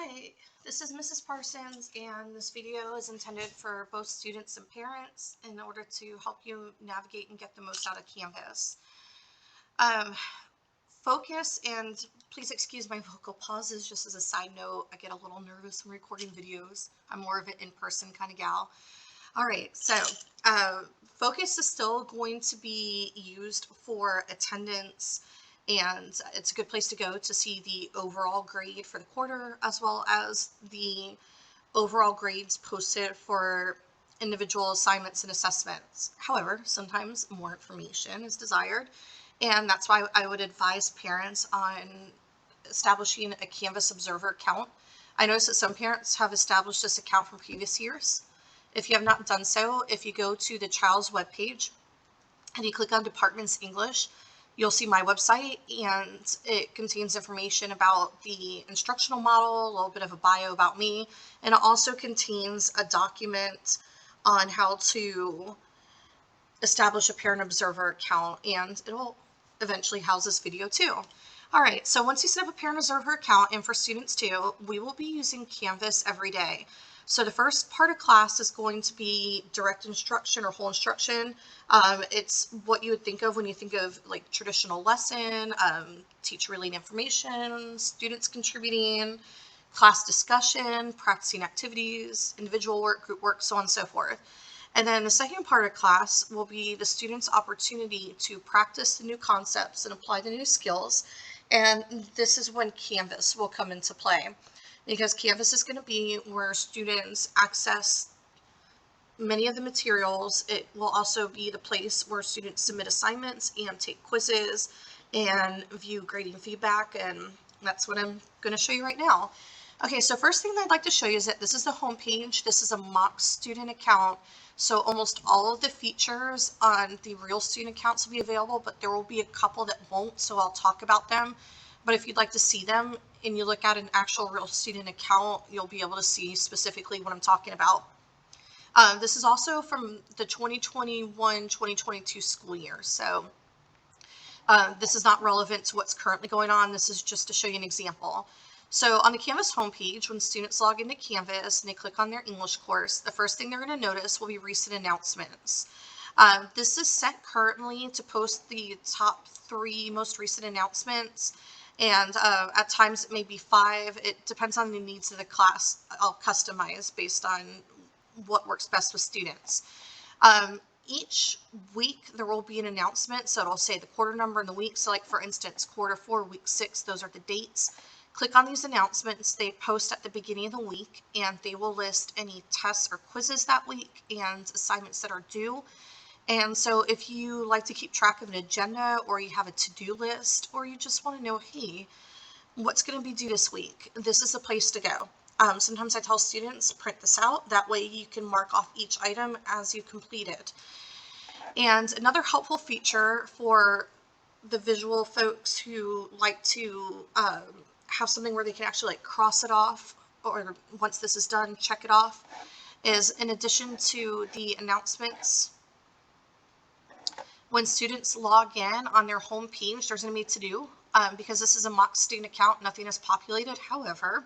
Hi, this is Mrs. Parsons, and this video is intended for both students and parents in order to help you navigate and get the most out of Canvas. Um, Focus, and please excuse my vocal pauses just as a side note. I get a little nervous when recording videos. I'm more of an in-person kind of gal. All right, so focus is still going to be used for attendance, and it's a good place to go to see the overall grade for the quarter, as well as the overall grades posted for individual assignments and assessments. However, sometimes more information is desired, and that's why I would advise parents on establishing a Canvas Observer account. I noticed that some parents have established this account from previous years. If you have not done so, if you go to the child's webpage and you click on Departments English, you'll see my website, and it contains information about the instructional model, a little bit of a bio about me, and it also contains a document on how to establish a parent observer account, and it'll eventually house this video too. All right, so once you set up a parent observer account, and for students too, we will be using Canvas every day. So the first part of class is going to be direct instruction or whole instruction. It's what you would think of when you think of like traditional lesson, teacher relaying information, students contributing, class discussion, practicing activities, individual work, group work, so on and so forth. And then the second part of class will be the students' opportunity to practice the new concepts and apply the new skills. And this is when Canvas will come into play, because Canvas is going to be where students access many of the materials. It will also be the place where students submit assignments and take quizzes and view grading feedback, and that's what I'm going to show you right now. Okay, so first thing I'd like to show you is that this is the home page. This is a mock student account, so almost all of the features on the real student accounts will be available, but there will be a couple that won't, so I'll talk about them. But if you'd like to see them and you look at an actual real student account, you'll be able to see specifically what I'm talking about. This is also from the 2021-2022 school year, so this is not relevant to what's currently going on. This is just to show you an example. So on the Canvas homepage, when students log into Canvas and they click on their English course, the first thing they're going to notice will be recent announcements. This is set currently to post the top 3 most recent announcements, and at times it may be 5. It depends on the needs of the class. I'll customize based on what works best with students. Each week there will be an announcement, so it'll say the quarter number and the week. So like for instance, quarter 4, week 6, those are the dates. Click on these announcements. They post at the beginning of the week, and they will list any tests or quizzes that week and assignments that are due. And so if you like to keep track of an agenda, or you have a to-do list, or you just want to know, hey, what's going to be due this week, this is the place to go. Sometimes I tell students, print this out. That way you can mark off each item as you complete it. And another helpful feature for the visual folks who like to have something where they can actually like cross it off, or once this is done, check it off, is in addition to the announcements, when students log in on their home page, there's going to be to do. Because this is a mock student account, nothing is populated. However,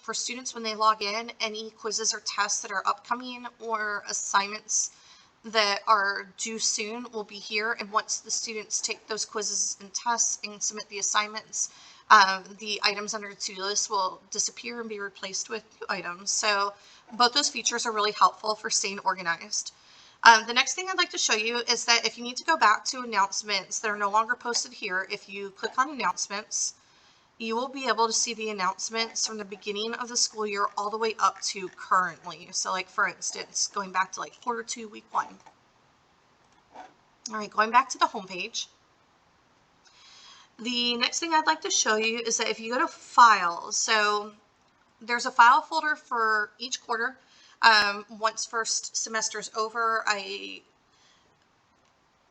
for students, when they log in, any quizzes or tests that are upcoming or assignments that are due soon will be here. And once the students take those quizzes and tests and submit the assignments, the items under the to-do list will disappear and be replaced with new items. So both those features are really helpful for staying organized. The next thing I'd like to show you is that if you need to go back to announcements that are no longer posted here, if you click on announcements, you will be able to see the announcements from the beginning of the school year all the way up to currently. So like for instance, going back to like quarter 2, week 1. All right, going back to the home page. The next thing I'd like to show you is that if you go to files, so there's a file folder for each quarter. Once first semester is over, I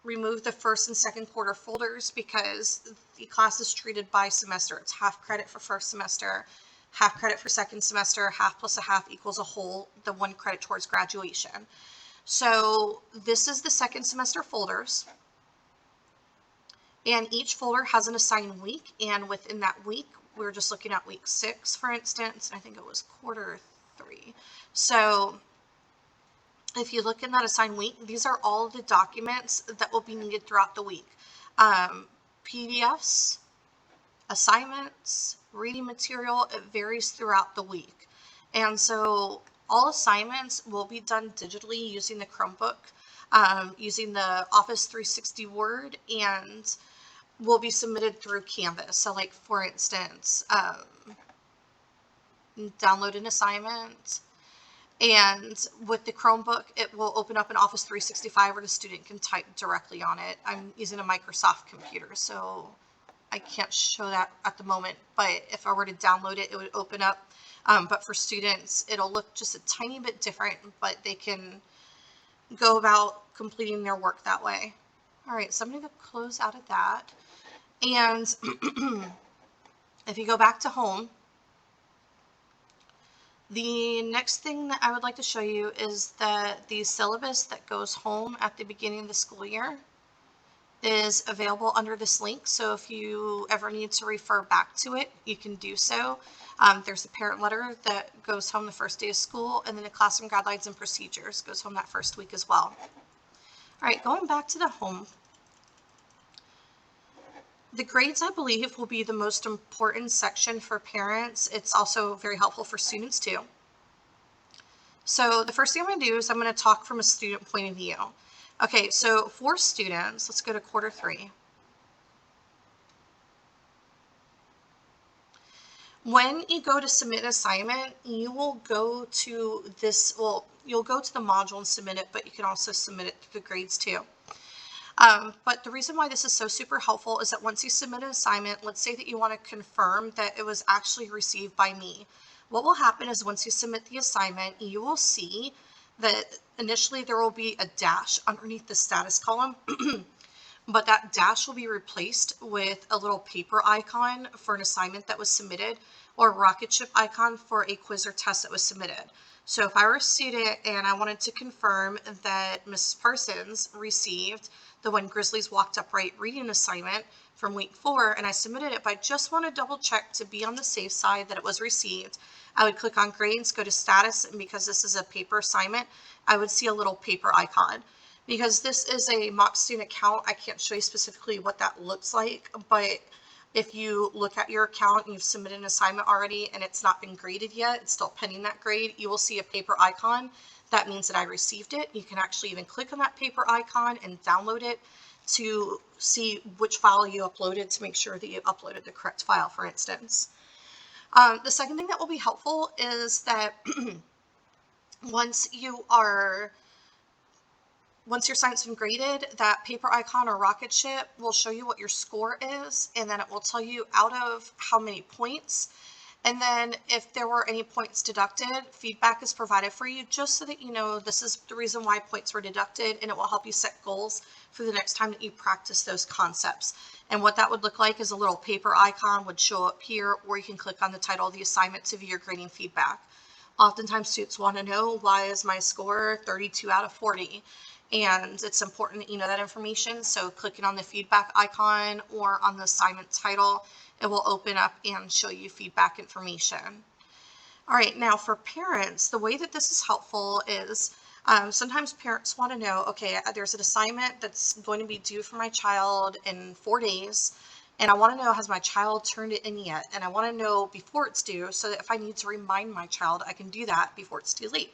remove the first and second quarter folders because the class is treated by semester. It's half credit for first semester, half credit for second semester, half plus a half equals a whole, the 1 credit towards graduation. So this is the second semester folders, and each folder has an assigned week, and within that week we were just looking at week 6, for instance, and I think it was quarter 3. So if you look in that assigned week, these are all the documents that will be needed throughout the week. PDFs, assignments, reading material, it varies throughout the week. And so all assignments will be done digitally using the Chromebook, using the Office 360 Word, and will be submitted through Canvas. So like, for instance, download an assignment, and with the Chromebook, it will open up an Office 365 where the student can type directly on it. I'm using a Microsoft computer, so I can't show that at the moment, but if I were to download it, it would open up. But for students, it'll look just a tiny bit different, but they can go about completing their work that way. All right, so I'm going to close out of that. And if you go back to home, the next thing that I would like to show you is that the syllabus that goes home at the beginning of the school year is available under this link. So if you ever need to refer back to it, you can do so. There's a parent letter that goes home the first day of school, and then a classroom guidelines and procedures goes home that first week as well. All right, going back to the home. The grades, I believe, will be the most important section for parents. It's also very helpful for students too. So the first thing I'm going to do is I'm going to talk from a student point of view. Okay, so for students, let's go to quarter 3. When you go to submit an assignment, you will go to this, well, you'll go to the module and submit it, but you can also submit it through the grades too. But the reason why this is so super helpful is that once you submit an assignment, let's say that you want to confirm that it was actually received by me. What will happen is once you submit the assignment, you will see that initially there will be a dash underneath the status column, but that dash will be replaced with a little paper icon for an assignment that was submitted, or a rocket ship icon for a quiz or test that was submitted. So if I were a student and I wanted to confirm that Mrs. Parsons received the When Grizzlies Walked Upright reading assignment from week 4, and I submitted it, but I just want to double check to be on the safe side that it was received, I would click on grades, go to status, and because this is a paper assignment, I would see a little paper icon. Because this is a mock student account, I can't show you specifically what that looks like, but if you look at your account and you've submitted an assignment already and it's not been graded yet, it's still pending that grade, you will see a paper icon. That means that I received it. You can actually even click on that paper icon and download it to see which file you uploaded to make sure that you uploaded the correct file, for instance. The second thing that will be helpful is that once your assignment's been graded, that paper icon or rocket ship will show you what your score is, and then it will tell you out of how many points. And then if there were any points deducted, feedback is provided for you just so that you know this is the reason why points were deducted, and it will help you set goals for the next time that you practice those concepts. And what that would look like is a little paper icon would show up here, or you can click on the title of the assignment to view your grading feedback. Oftentimes students want to know, why is my score 32 out of 40? And it's important that you know that information. So clicking on the feedback icon or on the assignment title, it will open up and show you feedback information. All right, now for parents, the way that this is helpful is sometimes parents want to know, okay, there's an assignment that's going to be due for my child in 4 days, and I want to know, has my child turned it in yet? And I want to know before it's due so that if I need to remind my child, I can do that before it's too late.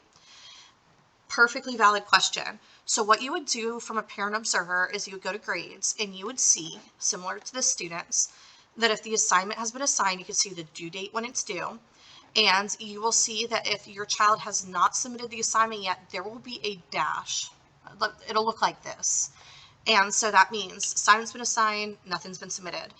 Perfectly valid question. So what you would do from a parent observer is you would go to grades and you would see, similar to the students, that if the assignment has been assigned, you can see the due date when it's due. And you will see that if your child has not submitted the assignment yet, there will be a dash. It'll look like this. And so that means assignment's been assigned, nothing's been submitted.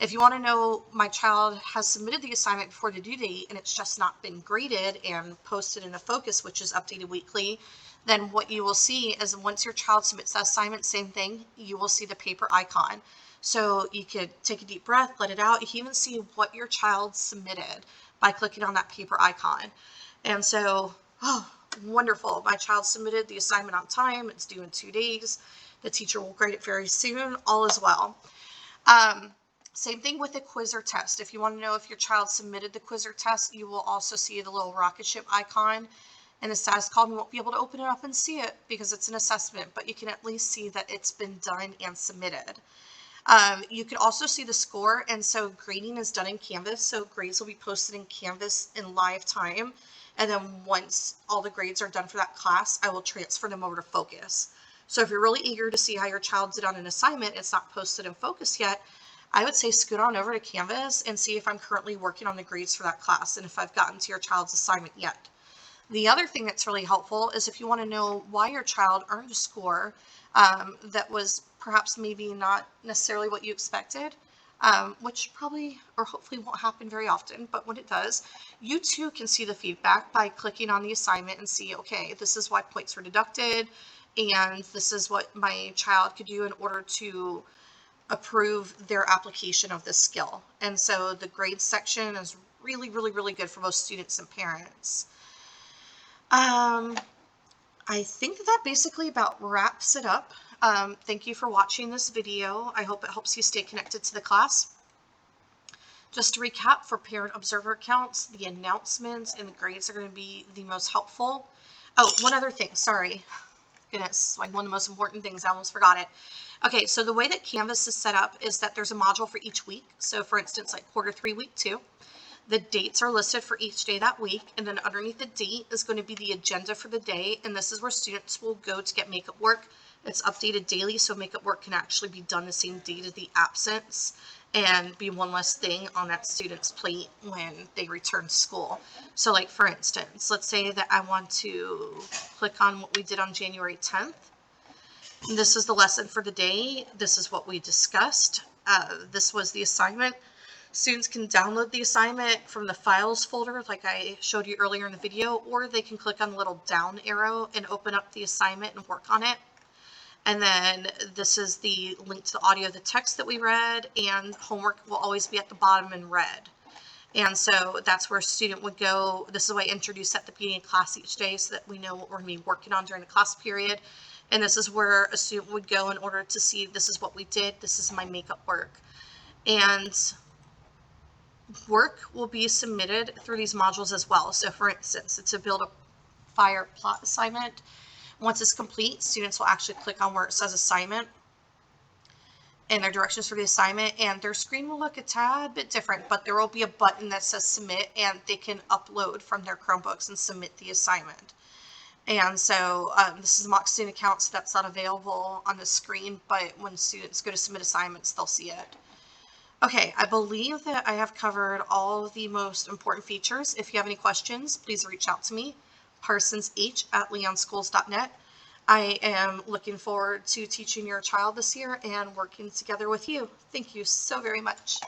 If you want to know my child has submitted the assignment before the due date and it's just not been graded and posted in a focus, which is updated weekly, then what you will see is once your child submits that assignment, same thing, you will see the paper icon. So you could take a deep breath, let it out. You can even see what your child submitted by clicking on that paper icon. And so, oh, wonderful. My child submitted the assignment on time. It's due in 2 days. The teacher will grade it very soon. All is well. Same thing with a quiz or test. If you want to know if your child submitted the quiz or test, you will also see the little rocket ship icon and the status column. You won't be able to open it up and see it because it's an assessment, but you can at least see that it's been done and submitted. You can also see the score, and so grading is done in Canvas, so grades will be posted in Canvas in live time, and then once all the grades are done for that class, I will transfer them over to Focus. So if you're really eager to see how your child did on an assignment, it's not posted in Focus yet, I would say scoot on over to Canvas and see if I'm currently working on the grades for that class and if I've gotten to your child's assignment yet. The other thing that's really helpful is if you want to know why your child earned a score that was perhaps maybe not necessarily what you expected, which probably or hopefully won't happen very often, but when it does, you too can see the feedback by clicking on the assignment and see, okay, this is why points were deducted, and this is what my child could do in order to approve their application of this skill. And so the grades section is really, really, really good for both students and parents. I think that basically about wraps it up. Thank you for watching this video. I hope it helps you stay connected to the class. Just to recap, for parent observer accounts, the announcements and the grades are going to be the most helpful. Oh, one other thing, sorry. Goodness, like one of the most important things, I almost forgot it. Okay, so the way that Canvas is set up is that there's a module for each week. So for instance, like quarter 3, week 2. The dates are listed for each day that week, and then underneath the date is going to be the agenda for the day, and this is where students will go to get makeup work. It's updated daily, so makeup work can actually be done the same date as the absence and be one less thing on that student's plate when they return to school. So like for instance, let's say that I want to click on what we did on January 10th. This is the lesson for the day. This is what we discussed. This was the assignment. Students can download the assignment from the files folder like I showed you earlier in the video, or they can click on the little down arrow and open up the assignment and work on it. And then this is the link to the audio of the text that we read, and homework will always be at the bottom in red. And so that's where a student would go. This is what I introduce at the beginning of class each day so that we know what we're going to be working on during the class period. And this is where a student would go in order to see, this is what we did, this is my makeup work. And work will be submitted through these modules as well. So for instance, it's a build a fire plot assignment. Once it's complete, students will actually click on where it says assignment and their directions for the assignment, and their screen will look a tad bit different, but there will be a button that says submit, and they can upload from their Chromebooks and submit the assignment. And so this is a mock student account, so that's not available on the screen, but when students go to submit assignments, they'll see it. Okay, I believe that I have covered all of the most important features. If you have any questions, please reach out to me, parsonsh@leonschools.net. I am looking forward to teaching your child this year and working together with you. Thank you so very much.